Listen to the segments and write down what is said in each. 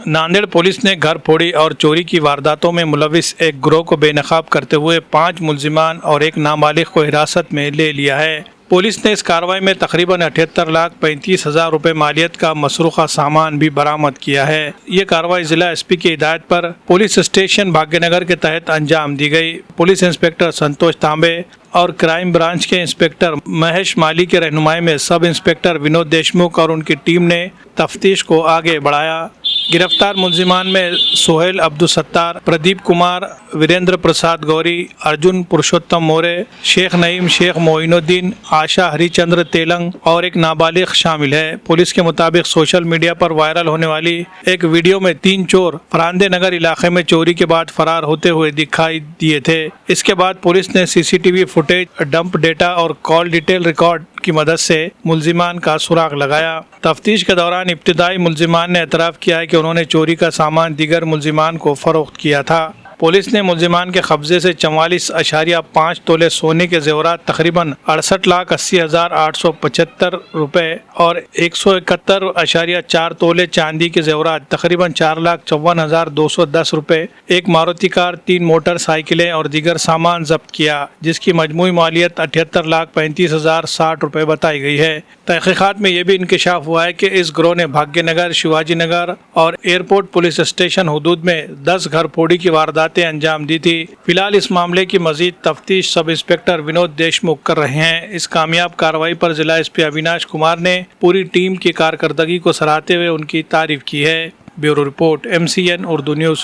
Nanded police ने घर फोड़ी और चोरी की वारदातों में मुलविस एक गिरोह को बेनकाब करते हुए 5 मुलजिमान और एक नाबालिग को हिरासत में ले लिया है। पुलिस ने इस कार्रवाई में तकरीबन 78,35,000 रुपए मालियत का मसरूखा सामान भी बरामद किया है। ये कार्रवाई जिला एसपी की हिदायत पर पुलिस स्टेशन भाग्यनगर के तहत अंजाम दी गई। पुलिस इंस्पेक्टर संतोष तांबे और क्राइम ब्रांच के इंस्पेक्टर महेश माली की रहनुमाई में सब इंस्पेक्टर विनोद देशमुख और उनकी टीम ने तफ्तीश को आगे बढ़ाया। गिरफ्तार मुलजिमान में सोहेल अब्दुल सत्तार, प्रदीप कुमार, वीरेंद्र प्रसाद गौरी, अर्जुन पुरुषोत्तम मोरे, शेख नईम, शेख मोइनुद्दीन, आशा हरिचंद्र तेलंग और एक नाबालिग शामिल है। पुलिस के मुताबिक सोशल मीडिया पर वायरल होने वाली एक वीडियो में 3 चोर फरांदे नगर इलाके में चोरी के बाद फरार होते हुए दिखाई दिए थे। इसके बाद पुलिस ने सीसीटीवी फुटेज, डंप डेटा और कॉल डिटेल रिकॉर्ड की मदद से मुलजिमान का सुराग लगाया। तफ्तीश के दौरान इब्तिदाई मुलजिमान ने एतराफ़ किया है कि उन्होंने चोरी का सामान दीगर मुलजिमान को फरोख्त किया था। पुलिस ने मुलजिमान के कब्जे से 44.5 तोले सोने के जेवरात तकरीबन 68,80,875 रुपए और 171.4 तोले चांदी के जेवरात तकरीबन 4,54,210 रुपए, एक मारुति कार, 3 मोटरसाइकिलें और दीगर सामान जब्त किया, जिसकी मजमूई मालियत 78,35,060 रुपए बताई गई है। तहकीकात में यह भी इंकशाफ हुआ है कि इस गिरोह ने भाग्यनगर, शिवाजी नगर और एयरपोर्ट पुलिस स्टेशन हुदूद में 10 घर फोड़ी की वारदातें अंजाम दी थी। फिलहाल इस मामले की मजीद तफ्तीश सब इंस्पेक्टर विनोद देशमुख कर रहे हैं। इस कामयाब कार्रवाई पर जिला एसपी अविनाश कुमार ने पूरी टीम की कारकर्दगी को सराहते हुए उनकी तारीफ की है। Bureau report, MCN Urdu news.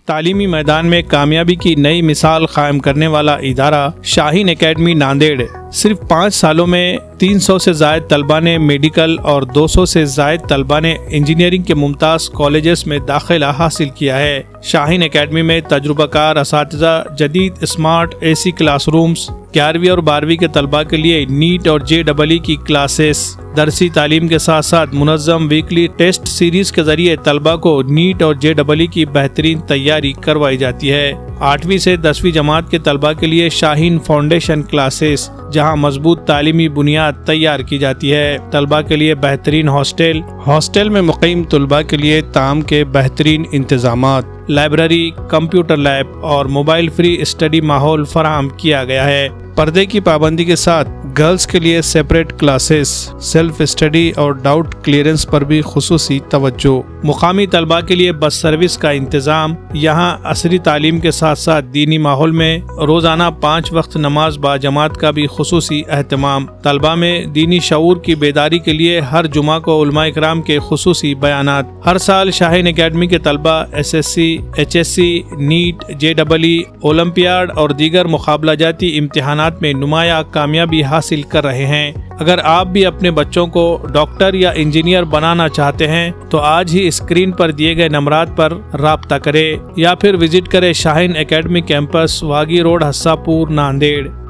तालीमी मैदान में कामयाबी की नई मिसाल कायम करने वाला इदारा शाहीन एकेडमी नांदेड़ सिर्फ 5 सालों में 300 से ज़ायद तलबा ने मेडिकल और 200 से ज़ायद तलबा ने इंजीनियरिंग के मुमताज़ कॉलेजेस में दाखिला हासिल किया है। शाहीन एकेडमी में तजुर्बाकार असातिज़ा, जदीद स्मार्ट AC क्लासरूम्स, 11वीं और 12वीं के तलबा के लिए नीट और JEE की क्लासेस, दरसी तालीम के साथ साथ मुनज़्ज़म वीकली टेस्ट सीरीज़ के ज़रिए तलबा को नीट और JEE की बेहतरीन तैयारी करवाई जाती है। 8वीं से 10वीं जमात के तलबा के लिए शाहीन फाउंडेशन क्लासेस, जहां मजबूत तालीमी बुनियाद तैयार की जाती है। तलबा के लिए बेहतरीन हॉस्टल में मुक़ीम तलबा के लिए ताम के बेहतरीन इंतजामात, लाइब्रेरी, कंप्यूटर लैब और मोबाइल फ्री स्टडी माहौल फराहम किया गया है। पर्दे की पाबंदी के साथ गर्ल्स के लिए सेपरेट क्लासेस, सेल्फ स्टडी और डाउट क्लियरेंस पर भी खुसूसी तवज्जो। मुकामी तलबा के लिए बस सर्विस का इंतज़ाम। यहाँ असरी तालीम के साथ साथ दीनी माहौल में रोज़ाना 5 वक्त नमाज बाजमात का भी खुसूसी एहतमाम। तलबा में दीनी शऊर की बेदारी के लिए हर जुमा को उलमा इकराम के खुसूसी बयानात। हर साल शाहीन एकेडमी के तलबा SSC, HSC, NEET, JEE, Olympiad और दीगर मुकाबलाजाती इम्तिहानात में नुमाया कामयाबी हासिल कर रहे हैं। अगर आप भी अपने बच्चों को डॉक्टर या इंजीनियर बनाना चाहते हैं तो आज ही स्क्रीन पर दिए गए नंबरात पर राब्ता करें या फिर विजिट करें Shaheen academy campus, वागी road, हस्सापुर, Nanded.